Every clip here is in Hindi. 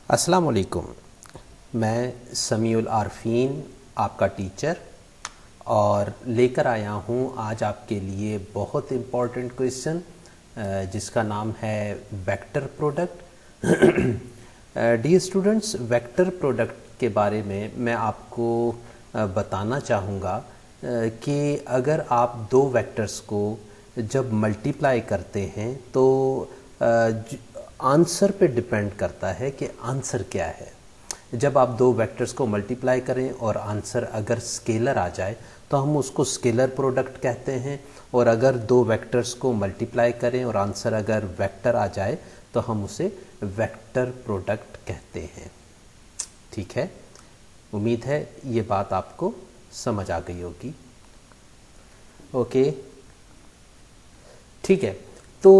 अस्सलाम वालेकुम। मैं समीउल आरफीन आपका टीचर और लेकर आया हूँ आज आपके लिए बहुत इम्पॉर्टेंट क्वेश्चन जिसका नाम है vector product. Dear students, vector product के बारे में मैं आपको बताना चाहूँगा कि अगर आप दो वेक्टर्स को जब मल्टीप्लाई करते हैं तो आंसर पे डिपेंड करता है कि आंसर क्या है। जब आप दो वेक्टर्स को मल्टीप्लाई करें और आंसर अगर स्केलर आ जाए तो हम उसको स्केलर प्रोडक्ट कहते हैं, और अगर दो वेक्टर्स को मल्टीप्लाई करें और आंसर अगर वेक्टर आ जाए तो हम उसे वेक्टर प्रोडक्ट कहते हैं। ठीक है, उम्मीद है ये बात आपको समझ आ गई होगी। ओके, ठीक है। तो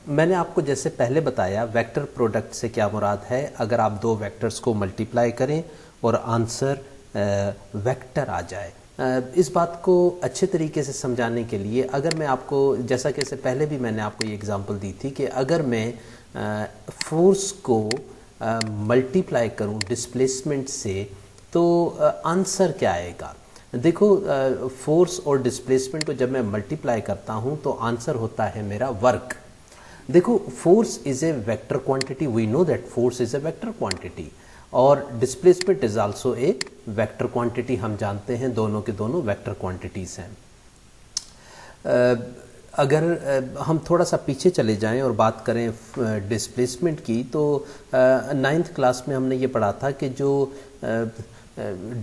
मैंने आपको जैसे पहले बताया वेक्टर प्रोडक्ट से क्या मुराद है, अगर आप दो वेक्टर्स को मल्टीप्लाई करें और आंसर वेक्टर आ जाए। इस बात को अच्छे तरीके से समझाने के लिए अगर मैं आपको, जैसा कि इससे पहले भी मैंने आपको ये एग्जांपल दी थी कि अगर मैं फोर्स को मल्टीप्लाई करूं डिस्प्लेसमेंट से तो आंसर क्या आएगा। देखो, फोर्स और डिस्प्लेसमेंट को जब मैं मल्टीप्लाई करता हूं तो आंसर होता है मेरा वर्क। देखो, force is a vector quantity, we know that force is a vector quantity, और displacement is also a vector quantity. हम जानते हैं दोनों के दोनों वेक्टर क्वांटिटीज हैं। अगर हम थोड़ा सा पीछे चले जाएं और बात करें डिस्प्लेसमेंट की, तो 9th क्लास में हमने ये पढ़ा था कि जो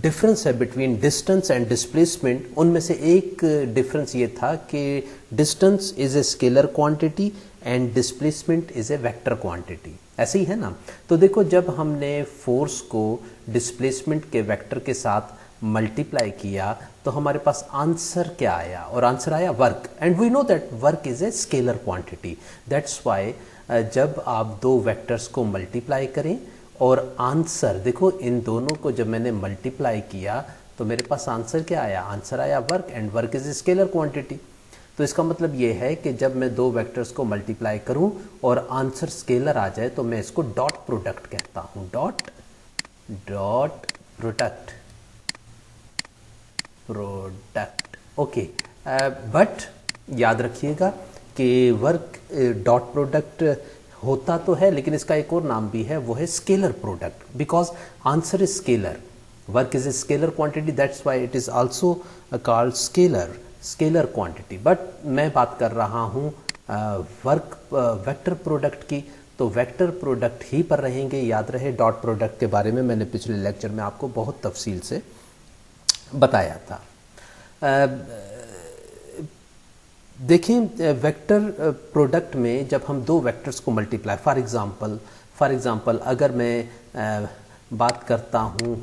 डिफरेंस है बिटवीन डिस्टेंस एंड डिस्प्लेसमेंट, उनमें से एक डिफरेंस ये था कि distance is a scalar quantity and displacement is a vector quantity. ऐसे ही है ना। तो देखो, जब हमने फोर्स को डिस्प्लेसमेंट के वेक्टर के साथ मल्टीप्लाई किया तो हमारे पास आंसर क्या आया, और आंसर आया work, and we know that work is a scalar quantity. That's why जब आप दो वेक्टर्स को मल्टीप्लाई करें और आंसर, देखो इन दोनों को जब मैंने मल्टीप्लाई किया तो मेरे पास आंसर क्या आया, आंसर आया work, and work is a scalar quantity. तो इसका मतलब ये है कि जब मैं दो वेक्टर्स को मल्टीप्लाई करूं और आंसर स्केलर आ जाए तो मैं इसको डॉट प्रोडक्ट कहता हूं। Dot product. ओके, बट याद रखिएगा कि वर्क डॉट प्रोडक्ट होता तो है, लेकिन इसका एक और नाम भी है, वो है scalar product, because answer is scalar. Work is a scalar quantity, that's why it is also called scalar quantity. But मैं बात कर रहा हूं वर्क वेक्टर प्रोडक्ट की, तो वेक्टर प्रोडक्ट ही पर रहेंगे। याद रहे, डॉट प्रोडक्ट के बारे में मैंने पिछले लेक्चर में आपको बहुत तफसील से बताया था। देखिए, वेक्टर प्रोडक्ट में जब हम दो वेक्टर्स को मल्टीप्लाई, फॉर एग्जांपल अगर मैं बात करता हूं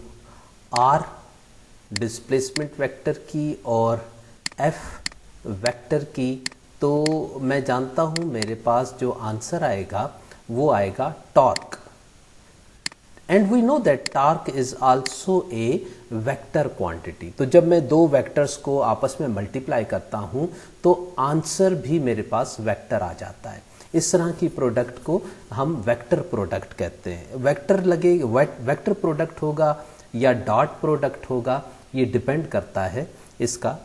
आर डिस्प्लेसमेंट वेक्टर की और एफ वेक्टर की, तो मैं जानता हूं मेरे पास जो आंसर आएगा वो आएगा torque, and we know that torque is also a vector quantity. तो जब मैं दो वेक्टर्स को आपस में मल्टीप्लाई करता हूं तो आंसर भी मेरे पास वेक्टर आ जाता है। इस तरह की प्रोडक्ट को हम वेक्टर प्रोडक्ट कहते हैं। वेक्टर प्रोडक्ट होगा या डॉट प्रोडक्ट होगा, ये डिपेंड करता है इसका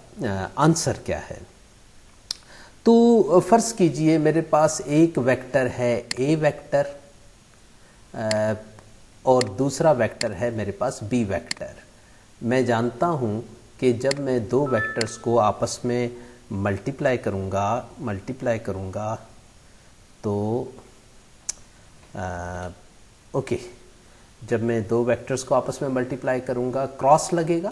आंसर क्या है। तो फर्ज कीजिए मेरे पास एक वेक्टर है ए वेक्टर और दूसरा वेक्टर है मेरे पास बी वेक्टर। मैं जानता हूं कि जब मैं दो वेक्टर्स को आपस में मल्टीप्लाई करूंगा तो ओके, जब मैं दो वेक्टर्स को आपस में मल्टीप्लाई करूंगा क्रॉस लगेगा,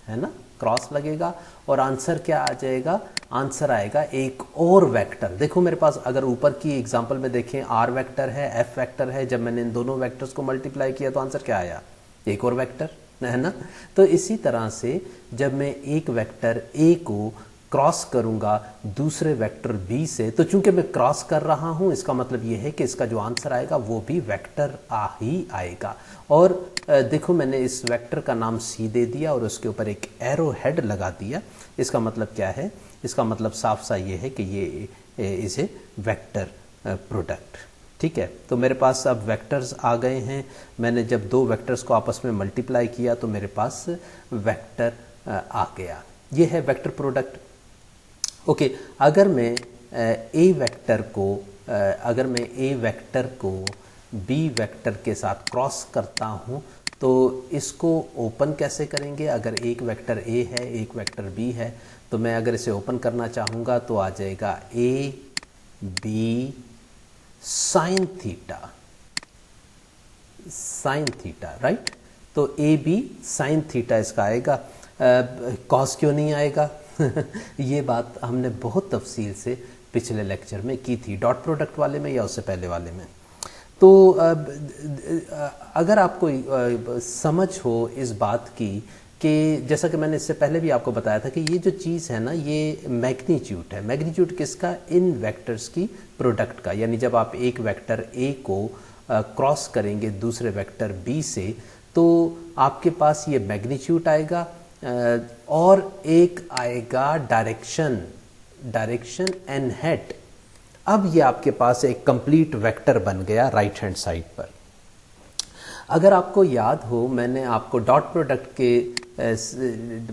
है ना, क्रॉस लगेगा, और आंसर क्या आ जाएगा, आंसर आएगा एक और वेक्टर। देखो मेरे पास अगर ऊपर की एग्जांपल में देखें, आर वेक्टर है, एफ वेक्टर है, जब मैंने इन दोनों वेक्टर्स को मल्टीप्लाई किया तो आंसर क्या आया, एक और वेक्टर, है ना। तो इसी तरह से जब मैं एक वेक्टर ए को क्रॉस करूंगा दूसरे वेक्टर बी से, तो चूंकि मैं क्रॉस कर रहा हूं इसका मतलब यह है कि इसका जो आंसर आएगा वो भी वेक्टर ही आएगा। और देखो, मैंने इस वेक्टर का नाम सी दे दिया और उसके ऊपर एक एरो हेड लगा दिया। इसका मतलब क्या है, इसका मतलब साफ सा ये है कि ये इज ए वेक्टर प्रोडक्ट। ठीक है, तो मेरे पास अब वेक्टर्स आ गए हैं। मैंने जब दो वेक्टर्स को आपस में मल्टीप्लाई किया तो मेरे पास वेक्टर आ गया। ये है वेक्टर प्रोडक्ट। ओके, अगर मैं ए वेक्टर को बी वेक्टर के साथ क्रॉस करता हूँ तो इसको ओपन कैसे करेंगे? अगर एक वेक्टर ए है, एक वेक्टर बी है, तो मैं अगर इसे ओपन करना चाहूँगा तो आ जाएगा A B sine theta, right. तो ए बी साइन थीटा इसका आएगा। कॉस क्यों नहीं आएगा? ये बात हमने बहुत तफसील से पिछले लेक्चर में की थी, डॉट प्रोडक्ट वाले में या उससे पहले वाले में। तो अगर आपको समझ हो इस बात की कि जैसा कि मैंने इससे पहले भी आपको बताया था कि ये जो चीज़ है ना, ये मैग्नीट्यूड है। मैग्नीट्यूड किसका? इन वेक्टर्स की प्रोडक्ट का। यानी जब आप एक वेक्टर ए को क्रॉस करेंगे दूसरे वेक्टर बी से तो आपके पास ये मैग्नीट्यूड आएगा और एक आएगा डायरेक्शन एन हैट। अब ये आपके पास एक कंप्लीट वेक्टर बन गया राइट हैंड साइड पर। अगर आपको याद हो, मैंने आपको डॉट प्रोडक्ट के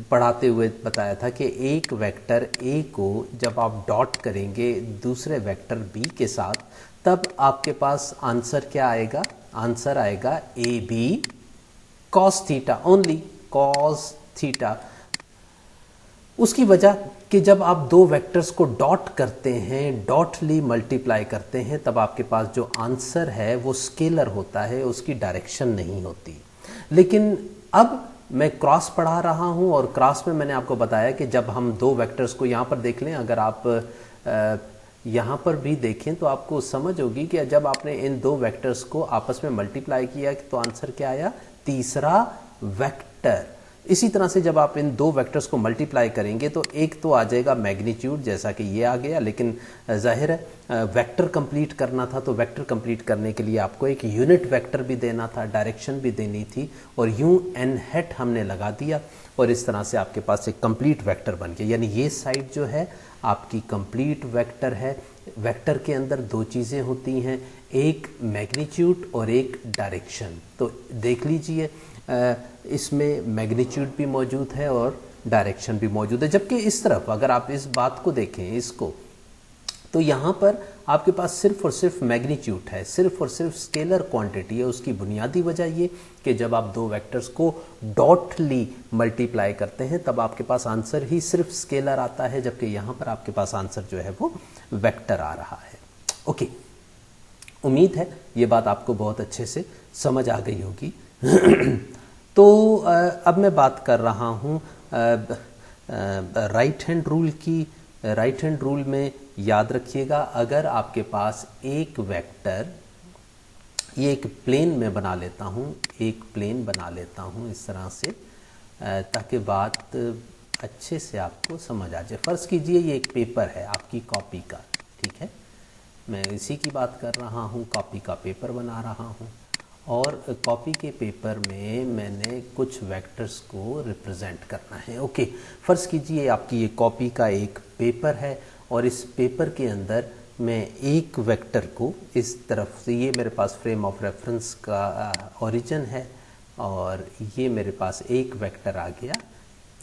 पढ़ाते हुए बताया था कि एक वेक्टर ए को जब आप डॉट करेंगे दूसरे वेक्टर बी के साथ तब आपके पास आंसर क्या आएगा? आंसर आएगा A B cos theta, only cos theta. उसकी वजह कि जब आप दो वेक्टर्स को डॉट करते हैं, डॉटली मल्टीप्लाई करते हैं, तब आपके पास जो आंसर है वो स्केलर होता है, उसकी डायरेक्शन नहीं होती। लेकिन अब मैं क्रॉस पढ़ा रहा हूं और क्रॉस में मैंने आपको बताया कि जब हम दो वेक्टर्स को यहाँ पर देख लें, अगर आप यहाँ पर भी देखें तो आपको समझ होगी कि जब आपने इन दो वेक्टर्स को आपस में मल्टीप्लाई किया तो आंसर क्या आया? तीसरा वेक्टर। इसी तरह से जब आप इन दो वेक्टर्स को मल्टीप्लाई करेंगे तो एक तो आ जाएगा मैग्नीट्यूड, जैसा कि ये आ गया, लेकिन जाहिर है वेक्टर कंप्लीट करना था तो वेक्टर कंप्लीट करने के लिए आपको एक यूनिट वेक्टर भी देना था, डायरेक्शन भी देनी थी, और यूं एन हैट हमने लगा दिया और इस तरह से आपके पास एक कंप्लीट वेक्टर बन गया। यानी ये साइड जो है आपकी कंप्लीट वेक्टर है। वेक्टर के अंदर दो चीज़ें होती हैं, एक मैग्नीट्यूड और एक डायरेक्शन। तो देख लीजिए इसमें मैग्नीट्यूड भी मौजूद है और डायरेक्शन भी मौजूद है। जबकि इस तरफ अगर आप इस बात को देखें इसको, तो यहाँ पर आपके पास सिर्फ और सिर्फ मैग्नीट्यूड है, सिर्फ और सिर्फ स्केलर क्वांटिटी है। उसकी बुनियादी वजह ये कि जब आप दो वेक्टर्स को डॉटली मल्टीप्लाई करते हैं तब आपके पास आंसर ही सिर्फ स्केलर आता है, जबकि यहाँ पर आपके पास आंसर जो है वो वेक्टर आ रहा है। ओके, उम्मीद है ये बात आपको बहुत अच्छे से समझ आ गई होगी। तो अब मैं बात कर रहा हूँ राइट हैंड रूल की। राइट हैंड रूल में याद रखिएगा, अगर आपके पास एक वेक्टर, ये एक प्लेन में बना लेता हूँ, एक प्लेन बना लेता हूँ इस तरह से ताकि बात अच्छे से आपको समझ आ जाए। फ़र्ज़ कीजिए ये एक पेपर है आपकी कॉपी का, ठीक है, मैं इसी की बात कर रहा हूँ, कॉपी का पेपर बना रहा हूँ और कॉपी के पेपर में मैंने कुछ वेक्टर्स को रिप्रेजेंट करना है। ओके, फ़र्ज़ कीजिए आपकी ये कॉपी का एक पेपर है और इस पेपर के अंदर मैं एक वेक्टर को इस तरफ से, ये मेरे पास फ्रेम ऑफ रेफरेंस का ओरिजिन है और ये मेरे पास एक वेक्टर आ गया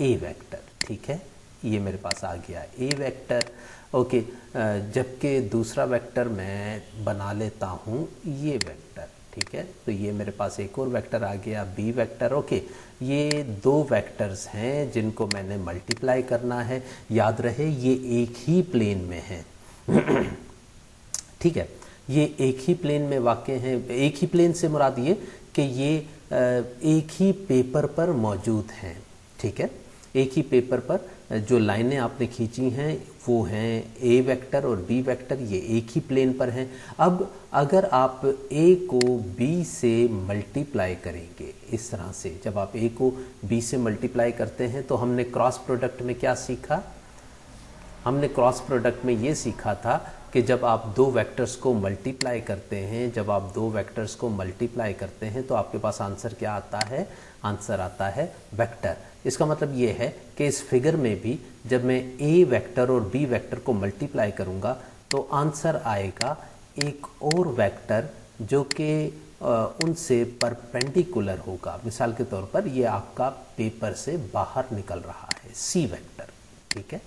ए वेक्टर, ठीक है, ये मेरे पास आ गया ए वेक्टर। ओके, जबकि दूसरा वेक्टर मैं बना लेता हूँ ये वेक्टर, ठीक है, तो ये मेरे पास एक और वेक्टर आ गया बी वेक्टर। ओके, ये दो वेक्टर्स हैं जिनको मैंने मल्टीप्लाई करना है। याद रहे ये एक ही प्लेन में है। ठीक है, ये एक ही प्लेन में वाक़ हैं। एक ही प्लेन से मुराद ये कि ये एक ही पेपर पर मौजूद हैं, ठीक है, एक ही पेपर पर जो लाइनें आपने खींची हैं वो हैं ए वेक्टर और बी वेक्टर, ये एक ही प्लेन पर हैं। अब अगर आप ए को बी से मल्टीप्लाई करेंगे इस तरह से, जब आप ए को बी से मल्टीप्लाई करते हैं तो हमने क्रॉस प्रोडक्ट में क्या सीखा? हमने क्रॉस प्रोडक्ट में ये सीखा था कि जब आप दो वेक्टर्स को मल्टीप्लाई करते हैं, जब आप दो वेक्टर्स को मल्टीप्लाई करते हैं तो आपके पास आंसर क्या आता है? आंसर आता है वेक्टर। इसका मतलब ये है कि इस फिगर में भी जब मैं ए वेक्टर और बी वेक्टर को मल्टीप्लाई करूंगा तो आंसर आएगा एक और वेक्टर जो कि उनसे परपेंडिकुलर होगा। मिसाल के तौर पर ये आपका पेपर से बाहर निकल रहा है, सी वेक्टर, ठीक है।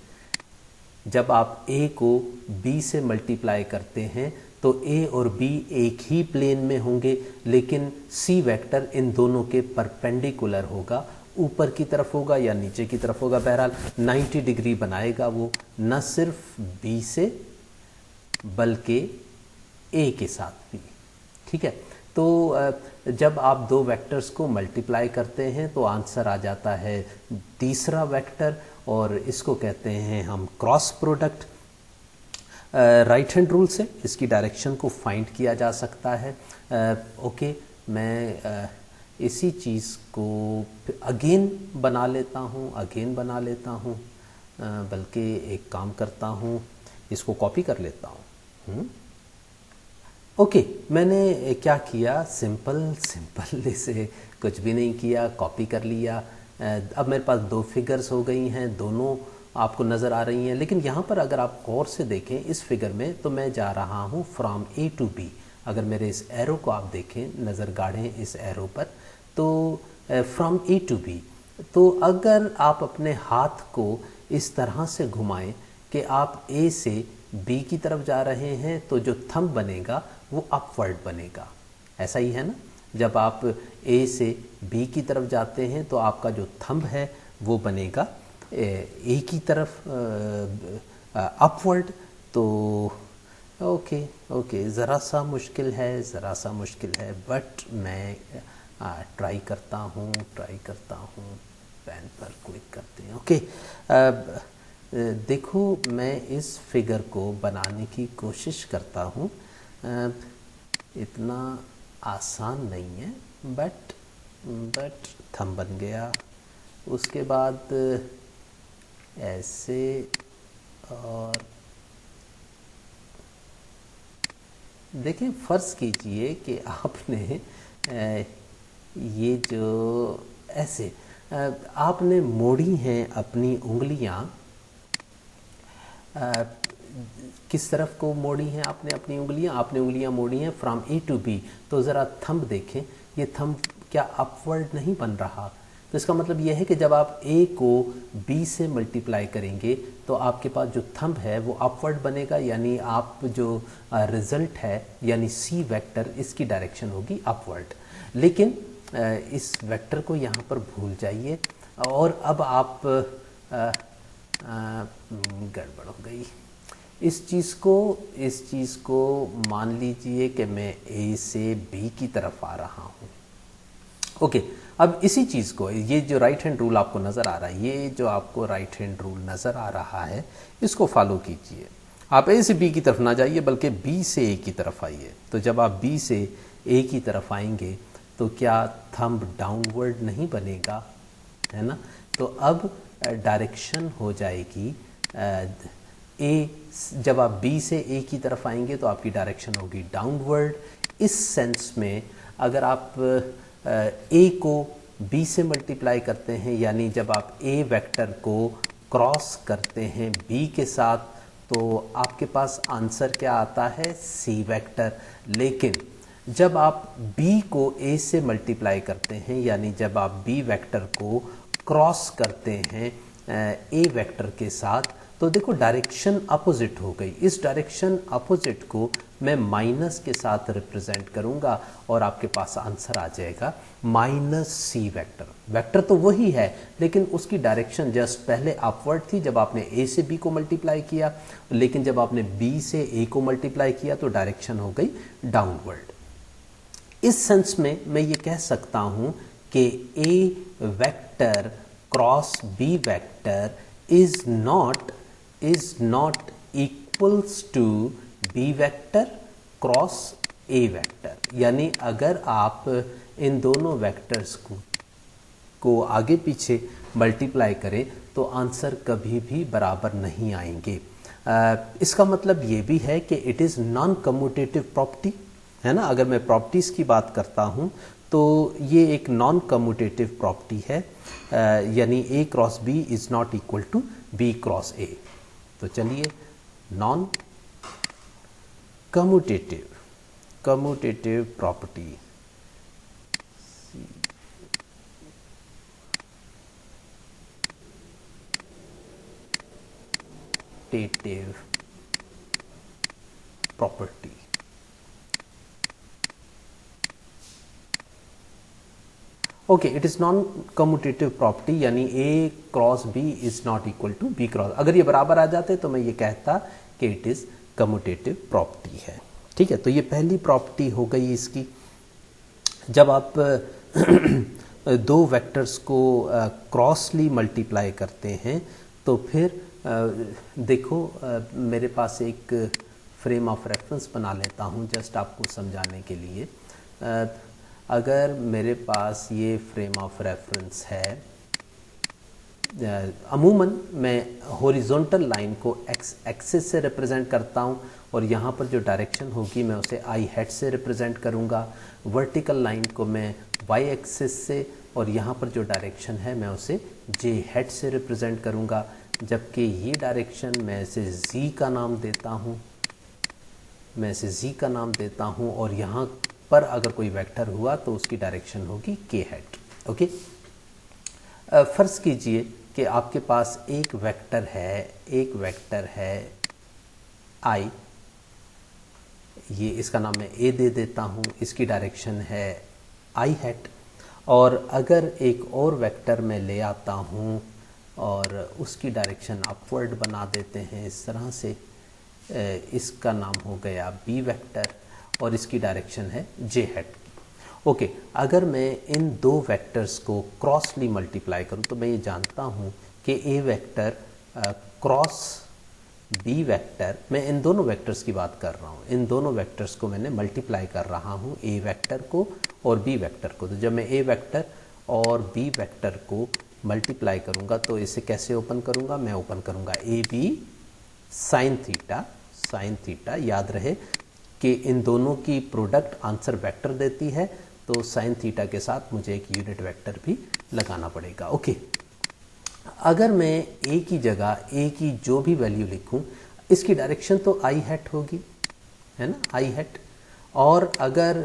जब आप ए को बी से मल्टीप्लाई करते हैं तो ए और बी एक ही प्लेन में होंगे, लेकिन सी वेक्टर इन दोनों के परपेंडिकुलर होगा, ऊपर की तरफ होगा या नीचे की तरफ होगा। बहरहाल 90 डिग्री बनाएगा वो, न सिर्फ बी से बल्कि ए के साथ भी, ठीक है। तो जब आप दो वेक्टर्स को मल्टीप्लाई करते हैं तो आंसर आ जाता है तीसरा वेक्टर, और इसको कहते हैं हम cross product. Right hand rule से इसकी डायरेक्शन को फाइंड किया जा सकता है। ओके, मैं इसी चीज़ को अगेन बना लेता हूँ, बल्कि एक काम करता हूँ, इसको कॉपी कर लेता हूँ। ओके, मैंने क्या किया, सिंपल इसे कुछ भी नहीं किया, कॉपी कर लिया। अब मेरे पास दो फिगर्स हो गई हैं, दोनों आपको नज़र आ रही हैं। लेकिन यहाँ पर अगर आप गौर से देखें इस फिगर में, तो मैं जा रहा हूँ फ्रॉम ए टू बी। अगर मेरे इस एरो को आप देखें, नज़र गाड़ें इस एरो पर, तो फ्रॉम ए टू बी। तो अगर आप अपने हाथ को इस तरह से घुमाएं कि आप ए से बी की तरफ जा रहे हैं, तो जो थंब बनेगा वो अपवर्ड बनेगा। ऐसा ही है ना? जब आप ए से बी की तरफ जाते हैं तो आपका जो थंब है वो बनेगा ए की तरफ अपवर्ड। तो ओके, ज़रा सा मुश्किल है, बट मैं ट्राई करता हूँ। पेन पर क्लिक करते हैं। ओके, देखो, मैं इस फिगर को बनाने की कोशिश करता हूँ। इतना आसान नहीं है, बट थंब बन गया। उसके बाद ऐसे, और देखें, फ़र्ज़ कीजिए कि आपने ये जो ऐसे आपने मोड़ी हैं अपनी उंगलियां, किस तरफ को मोड़ी हैं आपने अपनी उंगलियां? आपने उंगलियां मोड़ी हैं फ्रॉम ए टू बी। तो ज़रा थंब देखें, ये थंब क्या अपवर्ड नहीं बन रहा? तो इसका मतलब यह है कि जब आप ए को बी से मल्टीप्लाई करेंगे तो आपके पास जो थंब है वो अपवर्ड बनेगा, यानी आप जो रिज़ल्ट है यानी सी वेक्टर, इसकी डायरेक्शन होगी अपवर्ड। लेकिन इस वेक्टर को यहाँ पर भूल जाइए, और अब आप गड़बड़ हो गई। इस चीज़ को मान लीजिए कि मैं ए से बी की तरफ आ रहा हूँ। ओके, अब इसी चीज़ को, ये जो राइट हैंड रूल आपको नज़र आ रहा है, ये जो आपको राइट हैंड रूल नज़र आ रहा है, इसको फॉलो कीजिए। आप ए से बी की तरफ ना जाइए, बल्कि बी से ए की तरफ आइए। तो जब आप बी से ए की तरफ आएंगे तो क्या थंब डाउनवर्ड नहीं बनेगा, है ना? तो अब डायरेक्शन हो जाएगी ए। जब आप बी से ए की तरफ आएंगे तो आपकी डायरेक्शन होगी डाउनवर्ड। इस सेंस में अगर आप ए को बी से मल्टीप्लाई करते हैं, यानी जब आप ए वेक्टर को क्रॉस करते हैं बी के साथ, तो आपके पास आंसर क्या आता है? C vector. लेकिन जब आप बी को ए से मल्टीप्लाई करते हैं, यानी जब आप बी वेक्टर को क्रॉस करते हैं ए वेक्टर के साथ, तो देखो डायरेक्शन अपोजिट हो गई। इस डायरेक्शन अपोजिट को मैं माइनस के साथ रिप्रेजेंट करूंगा और आपके पास आंसर आ जाएगा माइनस सी वेक्टर। वेक्टर तो वही है, लेकिन उसकी डायरेक्शन जस्ट पहले अपवर्ड थी जब आपने ए से बी को मल्टीप्लाई किया, लेकिन जब आपने बी से ए को मल्टीप्लाई किया तो डायरेक्शन हो गई डाउनवर्ड। इस सेंस में मैं ये कह सकता हूं कि A vector cross B vector is not equals to B vector cross A vector. यानी अगर आप इन दोनों वेक्टर्स को आगे पीछे मल्टीप्लाई करें तो आंसर कभी भी बराबर नहीं आएंगे। इसका मतलब ये भी है कि it is non commutative property, है ना? अगर मैं प्रॉपर्टीज़ की बात करता हूँ तो ये एक नॉन कम्यूटेटिव प्रॉपर्टी है, यानी A cross B is not equal to B cross A. तो चलिए, non commutative property, commutative property. Okay, it is non commutative property, यानी A cross B is not equal to B cross. अगर ये बराबर आ जाते तो मैं ये कहता कि इट इज कम्यूटेटिव प्रॉपर्टी है। ठीक है, तो ये पहली प्रॉपर्टी हो गई इसकी। जब आप दो वेक्टर्स को क्रॉसली मल्टीप्लाई करते हैं तो फिर देखो मेरे पास एक फ्रेम ऑफ रेफरेंस बना लेता हूँ जस्ट आपको समझाने के लिए। अगर मेरे पास ये फ्रेम ऑफ रेफरेंस है, अमूमन मैं हॉरिजॉन्टल लाइन को एक्स एक्सिस से रिप्रेजेंट करता हूँ और यहाँ पर जो डायरेक्शन होगी मैं उसे आई हेड से रिप्रेजेंट करूँगा। वर्टिकल लाइन को मैं वाई एक्सिस से और यहाँ पर जो डायरेक्शन है मैं उसे जे हेड से रिप्रेजेंट करूँगा। जबकि ये डायरेक्शन मैं इसे जी का नाम देता हूँ, और यहाँ पर अगर कोई वेक्टर हुआ तो उसकी डायरेक्शन होगी के हेड। ओके, फर्ज कीजिए कि आपके पास एक वेक्टर है आई, ये इसका नाम मैं ए दे देता हूँ, इसकी डायरेक्शन है आई हेड। और अगर एक और वेक्टर मैं ले आता हूँ और उसकी डायरेक्शन अपवर्ड बना देते हैं इस तरह से, इसका नाम हो गया बी वेक्टर और इसकी डायरेक्शन है जे हेड की। ओके, अगर मैं इन दो वेक्टर्स को क्रॉसली मल्टीप्लाई करूं तो मैं ये जानता हूं कि A vector cross B vector, मैं इन दोनों वेक्टर्स की बात कर रहा हूं, इन दोनों वेक्टर्स को मैंने मल्टीप्लाई कर रहा हूं, ए वेक्टर को और बी वेक्टर को। तो जब मैं ए वेक्टर और बी वेक्टर को मल्टीप्लाई करूंगा तो इसे कैसे ओपन करूंगा, मैं ओपन करूंगा ए बी साइन थीटा। याद रहे कि इन दोनों की प्रोडक्ट आंसर वेक्टर देती है, तो साइन थीटा के साथ मुझे एक यूनिट वेक्टर भी लगाना पड़ेगा। ओके, अगर मैं ए की जगह ए की जो भी वैल्यू लिखूं, इसकी डायरेक्शन तो आई हेड होगी, है ना, आई हेड। और अगर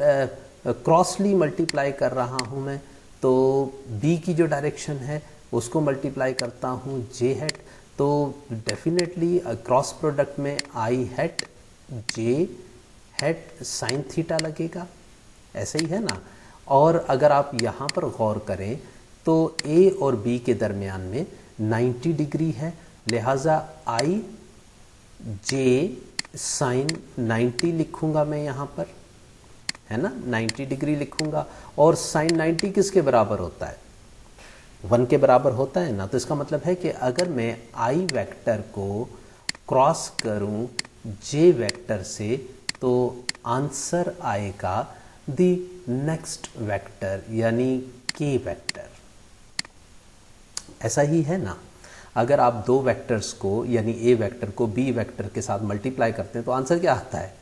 क्रॉसली मल्टीप्लाई कर रहा हूं मैं तो बी की जो डायरेक्शन है उसको मल्टीप्लाई करता हूं जे हेड, तो डेफिनेटली क्रॉस प्रोडक्ट में आई हेड जे हेड साइन थीटा लगेगा, ऐसे ही है ना। और अगर आप यहाँ पर गौर करें तो ए और बी के दरमियान में 90 डिग्री है, लिहाजा आई जे साइन 90 लिखूंगा मैं यहाँ पर, है ना, 90 डिग्री लिखूंगा। और साइन 90 किसके बराबर होता है, 1 के बराबर होता है ना। तो इसका मतलब है कि अगर मैं आई वेक्टर को क्रॉस करूं जे वेक्टर से तो आंसर आएगा द नेक्स्ट वेक्टर, यानी के वेक्टर। ऐसा ही है ना, अगर आप दो वेक्टर्स को यानी ए वेक्टर को बी वेक्टर के साथ मल्टीप्लाई करते हैं तो आंसर क्या आता है,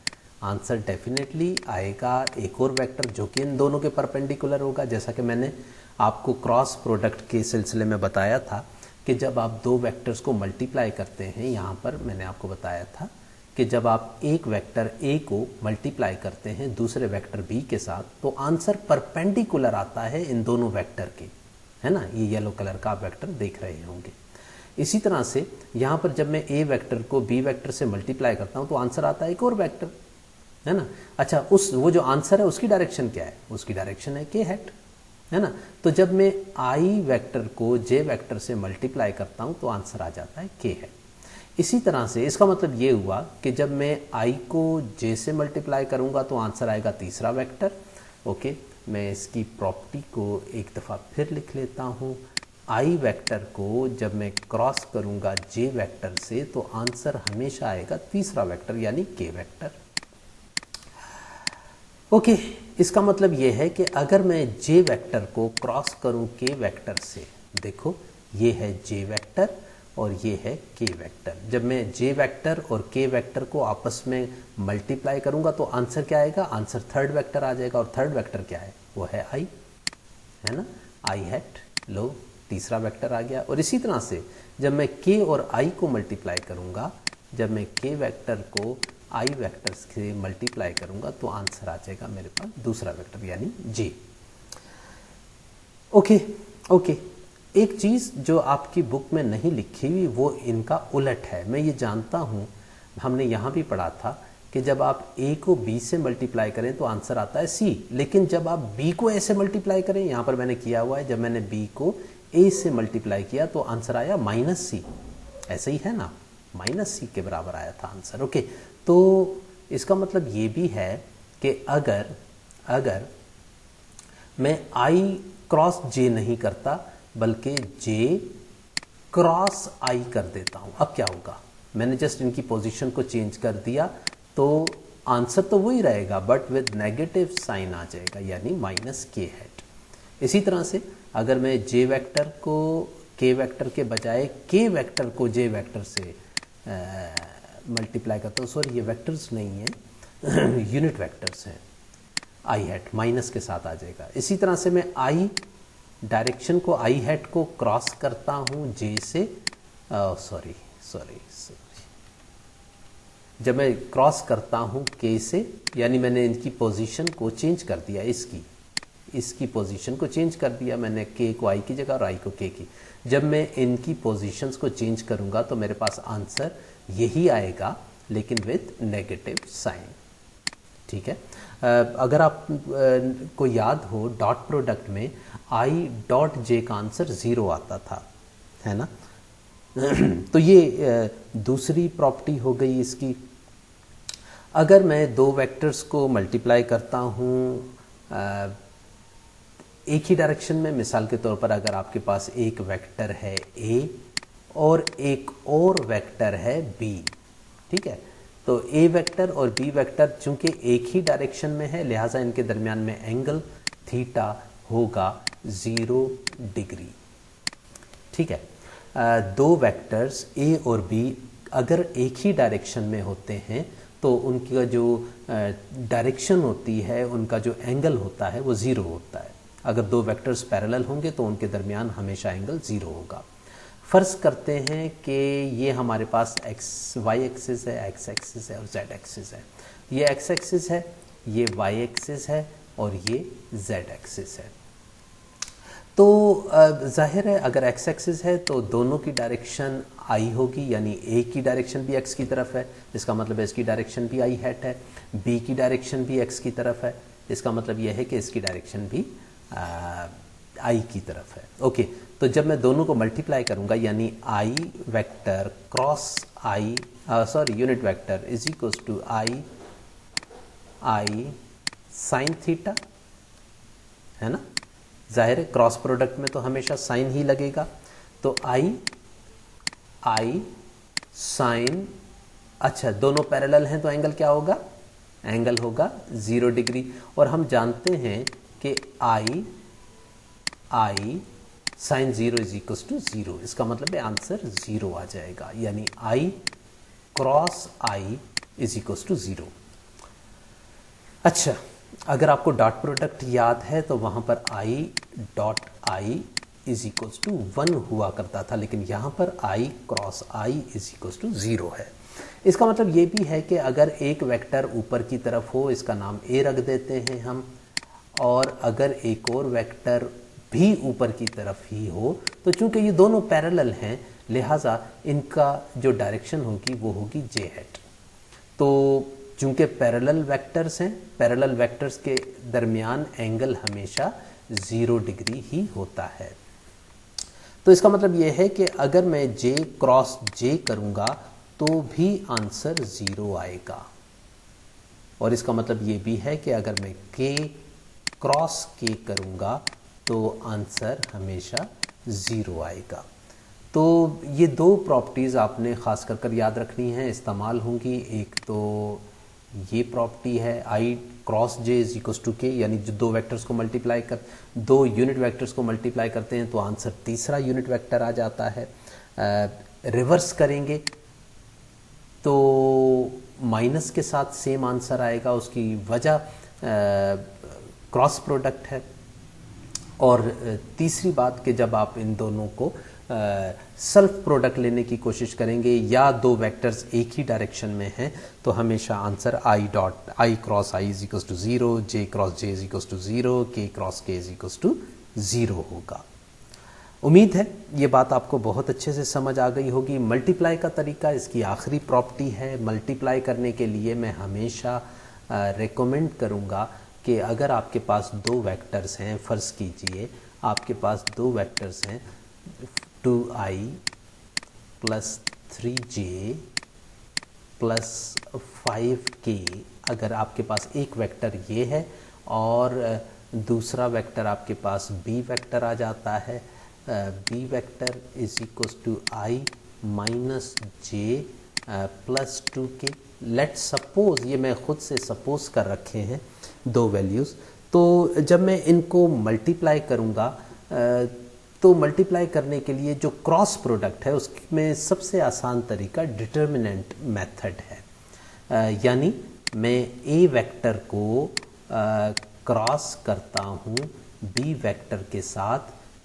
आंसर डेफिनेटली आएगा एक और वेक्टर जो कि इन दोनों के परपेंडिकुलर होगा। जैसा कि मैंने आपको क्रॉस प्रोडक्ट के सिलसिले में बताया था कि जब आप दो वेक्टर्स को मल्टीप्लाई करते हैं, यहाँ पर मैंने आपको बताया था कि जब आप एक वेक्टर ए को मल्टीप्लाई करते हैं दूसरे वेक्टर बी के साथ तो आंसर परपेंडिकुलर आता है इन दोनों वेक्टर के, है ना। ये येलो कलर का आप वेक्टर देख रहे होंगे। इसी तरह से यहाँ पर जब मैं ए वेक्टर को बी वेक्टर से मल्टीप्लाई करता हूँ तो आंसर आता है एक और वेक्टर, है ना। अच्छा, वो जो आंसर है उसकी डायरेक्शन क्या है, उसकी डायरेक्शन है के हेड, है ना। तो जब मैं आई वेक्टर को जे वेक्टर से मल्टीप्लाई करता हूँ तो आंसर आ जाता है के हेड। इसी तरह से इसका मतलब ये हुआ कि जब मैं आई को जे से मल्टीप्लाई करूँगा तो आंसर आएगा तीसरा वेक्टर। ओके, मैं इसकी प्रॉपर्टी को एक दफ़ा फिर लिख लेता हूँ। आई वेक्टर को जब मैं क्रॉस करूँगा जे वेक्टर से तो आंसर हमेशा आएगा तीसरा वेक्टर यानी के वेक्टर। ओके, इसका मतलब ये है कि अगर मैं जे वेक्टर को क्रॉस करूं के वेक्टर से, देखो ये है जे वेक्टर और ये है के वेक्टर, जब मैं जे वेक्टर और के वेक्टर को आपस में मल्टीप्लाई करूंगा तो आंसर क्या आएगा, आंसर थर्ड वेक्टर आ जाएगा। और थर्ड वेक्टर क्या है, वो है आई, है ना, आई हेड, लो तीसरा वेक्टर आ गया। और इसी तरह से जब मैं के और आई को मल्टीप्लाई करूंगा, जब मैं के वेक्टर को आई वेक्टर्स से मल्टीप्लाई करूंगा तो आंसर आ जाएगा मेरे पास दूसरा वेक्टर यानी जे। ओके, एक चीज़ जो आपकी बुक में नहीं लिखी हुई वो इनका उलट है। मैं ये जानता हूँ, हमने यहाँ भी पढ़ा था कि जब आप a को b से मल्टीप्लाई करें तो आंसर आता है c, लेकिन जब आप b को a से मल्टीप्लाई करें, यहाँ पर मैंने किया हुआ है, जब मैंने b को a से मल्टीप्लाई किया तो आंसर आया -c। ऐसे ही है ना, -c के बराबर आया था आंसर। ओके, तो इसका मतलब ये भी है कि अगर मैं i क्रॉस j नहीं करता बल्कि j क्रॉस i कर देता हूं, अब क्या होगा? मैंने जस्ट इनकी पोजीशन को चेंज कर दिया तो आंसर तो वही रहेगा बट विद नेगेटिव साइन आ जाएगा यानी -k हैट। इसी तरह से अगर मैं j वेक्टर को k वेक्टर के बजाय k वेक्टर को j वेक्टर से मल्टीप्लाई करता हूँ, सॉरी ये वेक्टर्स नहीं है यूनिट वेक्टर्स हैं, आई हैट माइनस के साथ आ जाएगा। इसी तरह से मैं आई डायरेक्शन को आई हैट को क्रॉस करता हूँ जे से, सॉरी जब मैं क्रॉस करता हूँ के से, यानी मैंने इनकी पोजीशन को चेंज कर दिया, इसकी पोजीशन को चेंज कर दिया मैंने, के को आई की जगह और आई को के की। जब मैं इनकी पोजीशंस को चेंज करूँगा तो मेरे पास आंसर यही आएगा लेकिन विद नेगेटिव साइन। ठीक है, अगर आप को याद हो डॉट प्रोडक्ट में आई डॉट जे का आंसर 0 आता था, है ना तो ये दूसरी प्रॉपर्टी हो गई इसकी। अगर मैं दो वेक्टर्स को मल्टीप्लाई करता हूँ एक ही डायरेक्शन में, मिसाल के तौर पर अगर आपके पास एक वेक्टर है a और एक और वेक्टर है b, ठीक है, तो a वेक्टर और b वेक्टर चूंकि एक ही डायरेक्शन में है लिहाजा इनके दरमियान में एंगल थीटा होगा 0 डिग्री। ठीक है, दो वेक्टर्स a और b अगर एक ही डायरेक्शन में होते हैं तो उनका जो डायरेक्शन होती है, उनका जो एंगल होता है वो 0 होता है। अगर दो वेक्टर्स पैरेलल होंगे तो उनके दरमियान हमेशा एंगल 0 होगा। फर्ज करते हैं कि ये हमारे पास वाई एक्सिस है, एक्स एक्सिस है और जेड एक्सिस है। ये एक्स एक्सिस है, ये वाई एक्सिस है और ये जेड एक्सिस है। तो जाहिर है अगर एक्स एक्सिस है तो दोनों की डायरेक्शन आई होगी, यानी ए की डायरेक्शन भी एक्स की तरफ है, इसका मतलब है इसकी डायरेक्शन भी आई हैट है। बी की डायरेक्शन भी एक्स की तरफ है, इसका मतलब यह है कि इसकी डायरेक्शन भी आई की तरफ है। ओके, तो जब मैं दोनों को मल्टीप्लाई करूंगा यानी I vector cross I unit vector is equal to I sine theta, है ना, जाहिर है क्रॉस प्रोडक्ट में तो हमेशा साइन ही लगेगा। तो आई साइन, अच्छा दोनों पैरेलल हैं तो एंगल क्या होगा? एंगल होगा 0 डिग्री। और हम जानते हैं कि I sine 0 is equal to 0, इसका मतलब है आंसर 0 आ जाएगा, यानी I cross I is equal to 0। अच्छा, अगर आपको डॉट प्रोडक्ट याद है तो वहां पर I dot I is equal to 1 हुआ करता था, लेकिन यहां पर I cross I is equal to 0 है। इसका मतलब ये भी है कि अगर एक वेक्टर ऊपर की तरफ हो, इसका नाम ए रख देते हैं हम, और अगर एक और वेक्टर भी ऊपर की तरफ ही हो तो चूंकि ये दोनों पैरेलल हैं लिहाजा इनका जो डायरेक्शन होगी वो होगी जे हैट। तो चूंकि पैरेलल वेक्टर्स हैं, पैरेलल वेक्टर्स के दरमियान एंगल हमेशा 0 डिग्री ही होता है। तो इसका मतलब यह है कि अगर मैं जे क्रॉस जे करूंगा तो भी आंसर 0 आएगा, और इसका मतलब यह भी है कि अगर मैं के क्रॉस के करूंगा तो आंसर हमेशा 0 आएगा। तो ये दो प्रॉपर्टीज़ आपने ख़ास कर याद रखनी है, इस्तेमाल होंगी। एक तो ये प्रॉपर्टी है I cross J is equal to K, यानी जो दो वेक्टर्स को मल्टीप्लाई कर, दो यूनिट वेक्टर्स को मल्टीप्लाई करते हैं तो आंसर तीसरा यूनिट वेक्टर आ जाता है। रिवर्स करेंगे तो माइनस के साथ सेम आंसर आएगा, उसकी वजह क्रॉस प्रोडक्ट है। और तीसरी बात कि जब आप इन दोनों को सेल्फ प्रोडक्ट लेने की कोशिश करेंगे या दो वेक्टर्स एक ही डायरेक्शन में हैं तो हमेशा answer I cross I is equals to 0, J cross J is equals to 0, K cross के इज इक्वल्स टू 0 होगा। उम्मीद है ये बात आपको बहुत अच्छे से समझ आ गई होगी। मल्टीप्लाई का तरीका इसकी आखिरी प्रॉपर्टी है। मल्टीप्लाई करने के लिए मैं हमेशा रेकमेंड करूँगा कि अगर आपके पास दो वेक्टर्स हैं, फ़र्ज़ कीजिए आपके पास दो वेक्टर्स हैं 2i plus 3j plus 5k, अगर आपके पास एक वेक्टर ये है और दूसरा वेक्टर आपके पास b वेक्टर आ जाता है, b vector is equals to i minus J plus 2k। Let suppose, ये मैं खुद से सपोज कर रखे हैं दो वैल्यूज़, तो जब मैं इनको मल्टीप्लाई करूँगा तो मल्टीप्लाई करने के लिए जो क्रॉस प्रोडक्ट है उसमें सबसे आसान तरीका डिटर्मिनेंट मेथड है। यानी मैं ए वेक्टर को क्रॉस करता हूँ बी वेक्टर के साथ,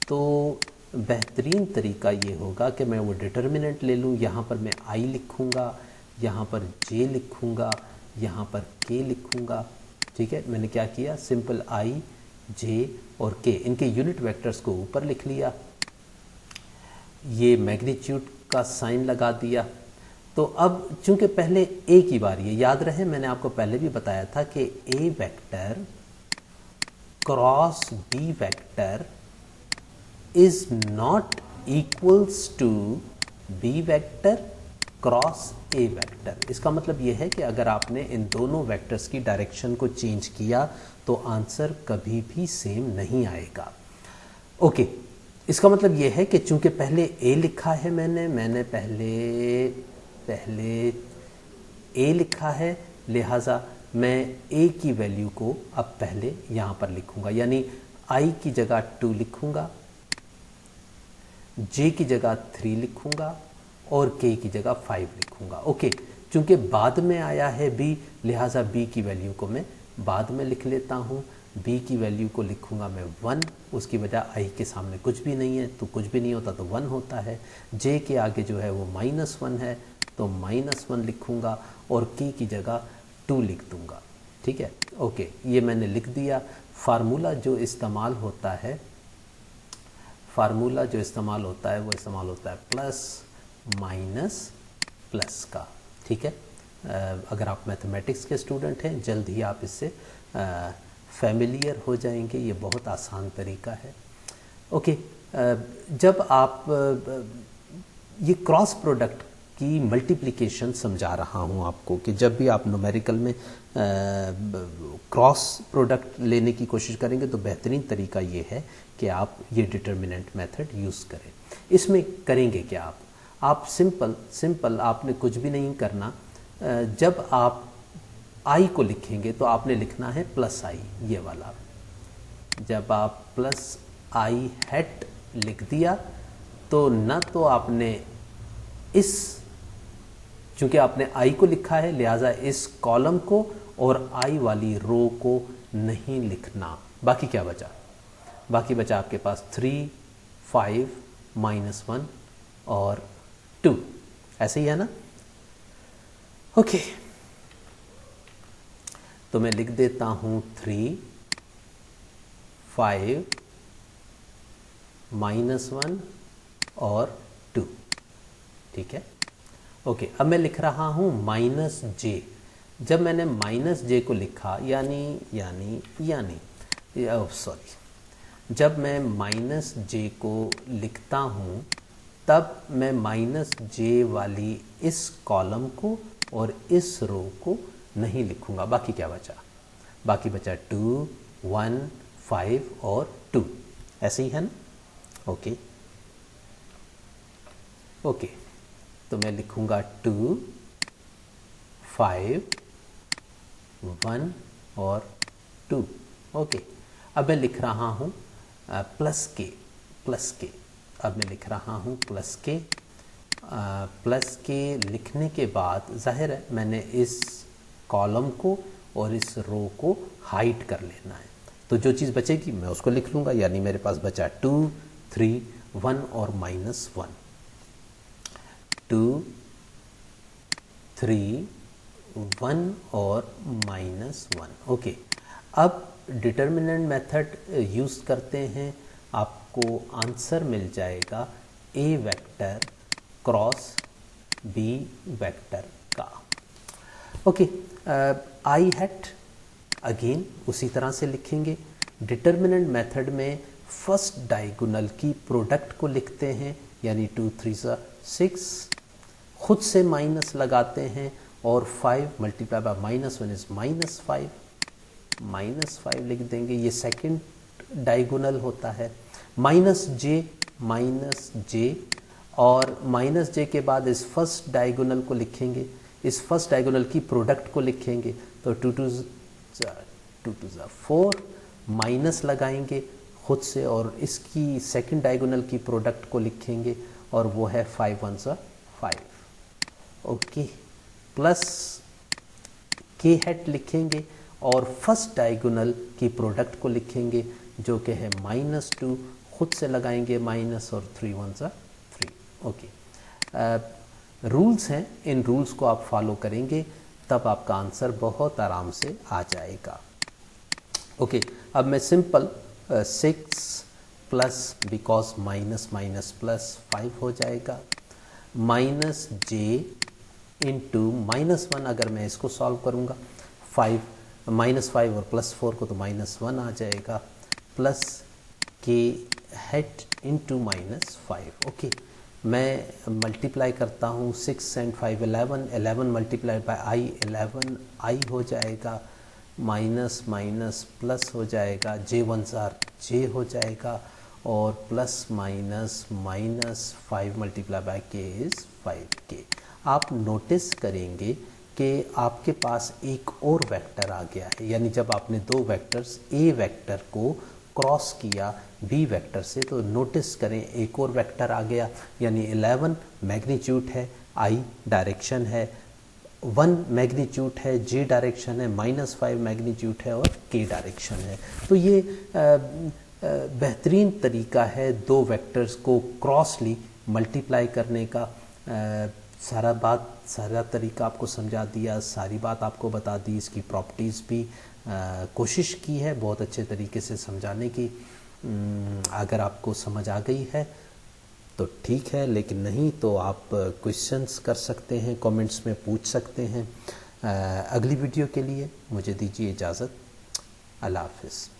तो बेहतरीन तरीका ये होगा कि मैं वो डिटर्मिनेंट ले लूँ। यहाँ पर मैं आई लिखूँगा, यहाँ पर जे लिखूँगा, यहाँ पर के लिखूँगा। ठीक है, मैंने क्या किया, सिंपल आई जे और के, इनके यूनिट वेक्टर्स को ऊपर लिख लिया, ये मैग्नीट्यूड का साइन लगा दिया। तो अब चूंकि पहले ए की बारी है, याद रहे मैंने आपको पहले भी बताया था कि A vector cross B vector is not equals to B vector cross A vector. इसका मतलब यह है कि अगर आपने इन दोनों वेक्टर्स की डायरेक्शन को चेंज किया तो आंसर कभी भी सेम नहीं आएगा। ओके, इसका मतलब यह है कि चूंकि पहले ए लिखा है मैंने पहले ए लिखा है, लिहाजा मैं ए की वैल्यू को अब पहले यहाँ पर लिखूंगा, यानी आई की जगह 2 लिखूंगा, जे की जगह 3 लिखूंगा और के की जगह 5 लिखूंगा। ओके, चूंकि बाद में आया है बी, लिहाजा बी की वैल्यू को मैं बाद में लिख लेता हूँ। बी की वैल्यू को लिखूंगा मैं 1, उसकी वजह आई के सामने कुछ भी नहीं है तो कुछ भी नहीं होता तो 1 होता है। जे के आगे जो है वो -1 है तो -1 लिखूंगा और के की जगह 2 लिख दूंगा। ठीक है, ओके, ये मैंने लिख दिया। फार्मूला जो इस्तेमाल होता है वो इस्तेमाल होता है प्लस माइनस प्लस का। ठीक है, अगर आप मैथमेटिक्स के स्टूडेंट हैं जल्द ही आप इससे फैमिलियर हो जाएंगे, ये बहुत आसान तरीका है। ओके, जब आप ये क्रॉस प्रोडक्ट की मल्टीप्लिकेशन समझा रहा हूँ आपको कि जब भी आप न्यूमेरिकल में क्रॉस प्रोडक्ट लेने की कोशिश करेंगे तो बेहतरीन तरीका ये है कि आप ये डिटर्मिनेंट मेथड यूज़ करें। इसमें करेंगे क्या आप सिंपल आपने कुछ भी नहीं करना। जब आप आई को लिखेंगे तो आपने लिखना है प्लस आई, ये वाला। जब आप प्लस आई हैट लिख दिया तो न तो आपने चूंकि आपने आई को लिखा है लिहाजा इस कॉलम को और आई वाली रो को नहीं लिखना। बाकी क्या बचा? बाकी बचा आपके पास 3, 5, -1 और 2, ऐसे ही है ना? ओके, तो मैं लिख देता हूं 3, 5, -1 और 2। ठीक है, ओके, अब मैं लिख रहा हूं -j। जब मैंने -j को लिखा जब मैं -j को लिखता हूं तब मैं -j वाली इस कॉलम को और इस रो को नहीं लिखूंगा। बाकी क्या बचा? बाकी बचा 2, 1, 5 और 2, ऐसे ही है ना? ओके, तो मैं लिखूंगा 2, 5, 1 और 2। ओके, अब मैं लिख रहा हूं प्लस के। अब मैं लिख रहा हूं प्लस के लिखने के बाद जाहिर है मैंने इस कॉलम को और इस रो को हाइड कर लेना है, तो जो चीज़ बचेगी मैं उसको लिख लूँगा। यानी मेरे पास बचा 2, 3 1 और -1, 2 3 1 और -1। ओके, अब डिटर्मिनेंट मेथड यूज़ करते हैं, आपको आंसर मिल जाएगा ए वेक्टर क्रॉस बी वेक्टर का। ओके, आई हैट अगेन उसी तरह से लिखेंगे। डिटर्मिनेंट मेथड में फर्स्ट डायगोनल की प्रोडक्ट को लिखते हैं, यानी 2 3 6, खुद से माइनस लगाते हैं और 5 मल्टीप्लाई बाय -1 इज -5 लिख देंगे। ये सेकंड डायगोनल होता है। -j और -j के बाद इस फर्स्ट डायगोनल को लिखेंगे, इस फर्स्ट डायगोनल की प्रोडक्ट को लिखेंगे। तो 2 2 4 माइनस लगाएंगे खुद से और इसकी सेकंड डायगोनल की प्रोडक्ट को लिखेंगे और वो है 5 1 5। ओके, प्लस के हैट लिखेंगे और फर्स्ट डायगोनल की प्रोडक्ट को लिखेंगे जो कि है -2, खुद से लगाएंगे माइनस और 3 1 3। ओके, रूल्स हैं, इन रूल्स को आप फॉलो करेंगे तब आपका आंसर बहुत आराम से आ जाएगा। ओके, अब मैं simple 6 plus because minus minus plus 5 हो जाएगा, -j इंटू -1। अगर मैं इसको सॉल्व करूँगा, 5 -5 और +4 को तो -1 आ जाएगा, प्लस के हेट इंटू -5। ओके, मैं मल्टीप्लाई करता हूँ 6 एंड 5 11 मल्टीप्लाई बाय आई 11 आई हो जाएगा, माइनस माइनस प्लस हो जाएगा, j 1 j हो जाएगा और plus minus minus 5 multiply by k is 5k। आप नोटिस करेंगे कि आपके पास एक और वेक्टर आ गया है, यानी जब आपने दो वेक्टर्स ए वेक्टर को क्रॉस किया बी वेक्टर से तो नोटिस करें एक और वेक्टर आ गया, यानी 11 मैग्नीट्यूड है, आई डायरेक्शन है, 1 मैग्नीट्यूड है, जे डायरेक्शन है, -5 मैग्नीट्यूड है और के डायरेक्शन है। तो ये बेहतरीन तरीका है दो वेक्टर्स को क्रॉसली मल्टीप्लाई करने का। सारा तरीका आपको समझा दिया, सारी बात आपको बता दी, इसकी प्रॉपर्टीज़ भी कोशिश की है बहुत अच्छे तरीके से समझाने की। अगर आपको समझ आ गई है तो ठीक है, लेकिन नहीं तो आप क्वेश्चंस कर सकते हैं, कमेंट्स में पूछ सकते हैं। अगली वीडियो के लिए मुझे दीजिए इजाज़त। अल्लाह हाफ़िज़।